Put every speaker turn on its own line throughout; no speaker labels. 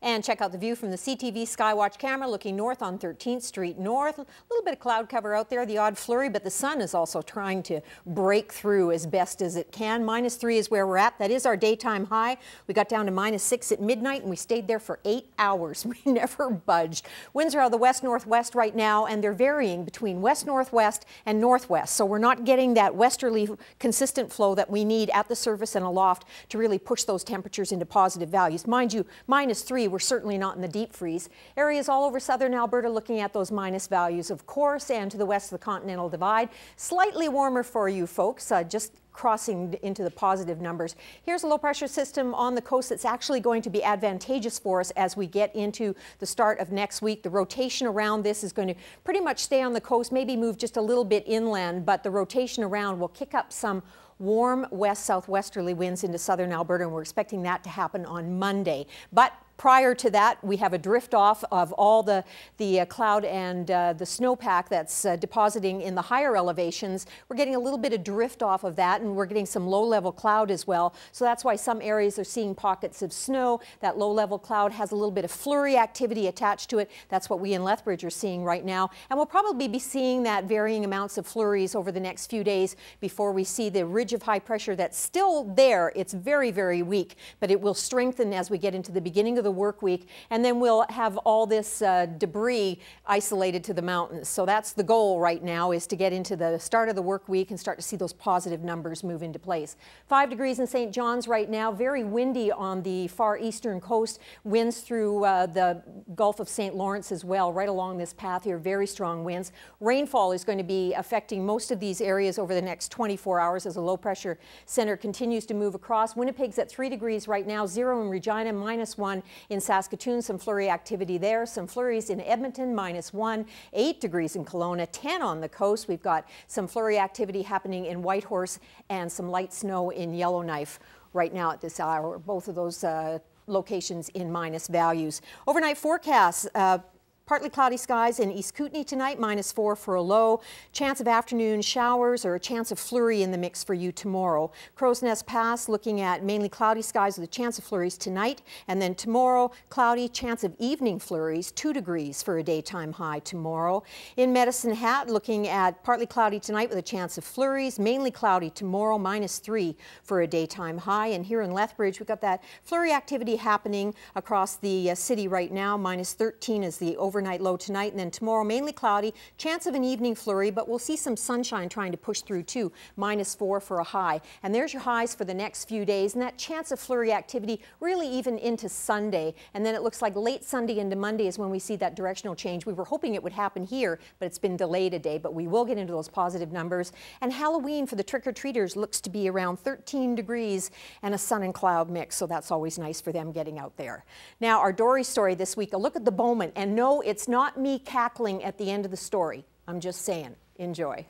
And check out the view from the CTV Skywatch camera looking north on 13th Street North. A little bit of cloud cover out there, the odd flurry, but the sun is also trying to break through as best as it can. -3 is where we're at. That is our daytime high. We got down to -6 at midnight and we stayed there for 8 hours. We never budged. Winds are out of the west-northwest right now and they're varying between west-northwest and northwest. So we're not getting that westerly consistent flow that we need at the surface and aloft to really push those temperatures into positive values. Mind you, -3, we're certainly not in the deep freeze. Areas all over southern Alberta looking at those minus values, of course, and to the west of the Continental Divide. Slightly warmer for you folks, just crossing into the positive numbers. Here's a low pressure system on the coast that's actually going to be advantageous for us as we get into the start of next week. The rotation around this is going to pretty much stay on the coast, maybe move just a little bit inland, but the rotation around will kick up some warm west-southwesterly winds into southern Alberta, and we're expecting that to happen on Monday. But prior to that, we have a drift off of all the cloud and the snowpack that's depositing in the higher elevations. We're getting a little bit of drift off of that, and we're getting some low-level cloud as well. So that's why some areas are seeing pockets of snow. That low-level cloud has a little bit of flurry activity attached to it. That's what we in Lethbridge are seeing right now. And we'll probably be seeing that varying amounts of flurries over the next few days before we see the ridge of high pressure that's still there. It's very, very weak, but it will strengthen as we get into the beginning of the work week, and then we'll have all this debris isolated to the mountains. So that's the goal right now, is to get into the start of the work week and start to see those positive numbers move into place. 5 degrees in St. John's right now, very windy on the far eastern coast, winds through the Gulf of St. Lawrence as well, right along this path here, very strong winds. Rainfall is going to be affecting most of these areas over the next 24 hours as a low pressure center continues to move across. Winnipeg's at 3 degrees right now, 0 in Regina, -1 in Saskatoon, some flurry activity there. Some flurries in Edmonton, -1, 8 degrees in Kelowna, 10 on the coast. We've got some flurry activity happening in Whitehorse and some light snow in Yellowknife right now at this hour. Both of those locations in minus values. Overnight forecasts. Partly cloudy skies in East Kootenay tonight, -4 for a low. Chance of afternoon showers or a chance of flurry in the mix for you tomorrow. Crow's Nest Pass looking at mainly cloudy skies with a chance of flurries tonight. And then tomorrow, cloudy, chance of evening flurries, 2 degrees for a daytime high tomorrow. In Medicine Hat, looking at partly cloudy tonight with a chance of flurries, mainly cloudy tomorrow, -3 for a daytime high. And here in Lethbridge, we've got that flurry activity happening across the city right now. -13 is the overnight low tonight, and then tomorrow mainly cloudy, chance of an evening flurry, but we'll see some sunshine trying to push through too, -4 for a high. And there's your highs for the next few days, and that chance of flurry activity really even into Sunday. And then it looks like late Sunday into Monday is when we see that directional change. We were hoping it would happen here, but it's been delayed a day, but we will get into those positive numbers. And Halloween for the trick-or-treaters looks to be around 13 degrees and a sun and cloud mix, so that's always nice for them getting out there. Now, our Dory story this week, a look at the Bowman, and no, it's not me cackling at the end of the story. I'm just saying, enjoy.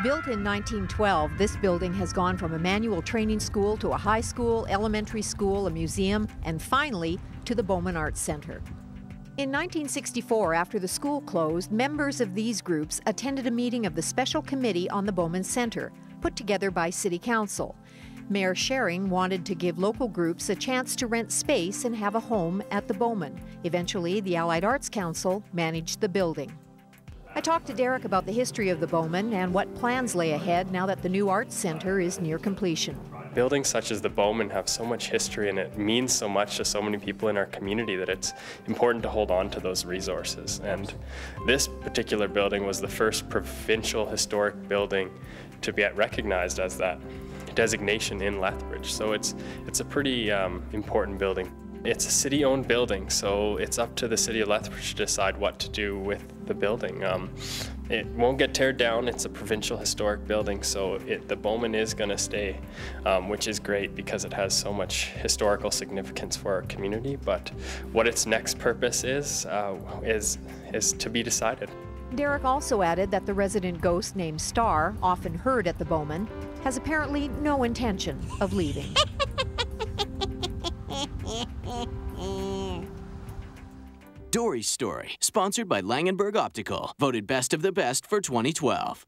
Built in 1912, this building has gone from a manual training school to a high school, elementary school, a museum, and finally to the Bowman Arts Center. In 1964, after the school closed, members of these groups attended a meeting of the Special Committee on the Bowman Center, put together by City Council. Mayor Schering wanted to give local groups a chance to rent space and have a home at the Bowman. Eventually, the Allied Arts Council managed the building. I talked to Derek about the history of the Bowman and what plans lay ahead now that the new Arts Center is near completion.
Buildings such as the Bowman have so much history, and it means so much to so many people in our community that it's important to hold on to those resources. And this particular building was the first provincial historic building to be recognized as that designation in Lethbridge. So it's a pretty important building. It's a city-owned building, so it's up to the city of Lethbridge to decide what to do with the building. It won't get teared down. It's a provincial historic building, so the Bowman is going to stay, which is great because it has so much historical significance for our community. But what its next purpose is to be decided.
Derek also added that the resident ghost named Star, often heard at the Bowman, has apparently no intention of leaving.
Dory's Story, sponsored by Langenberg Optical, voted best of the best for 2012.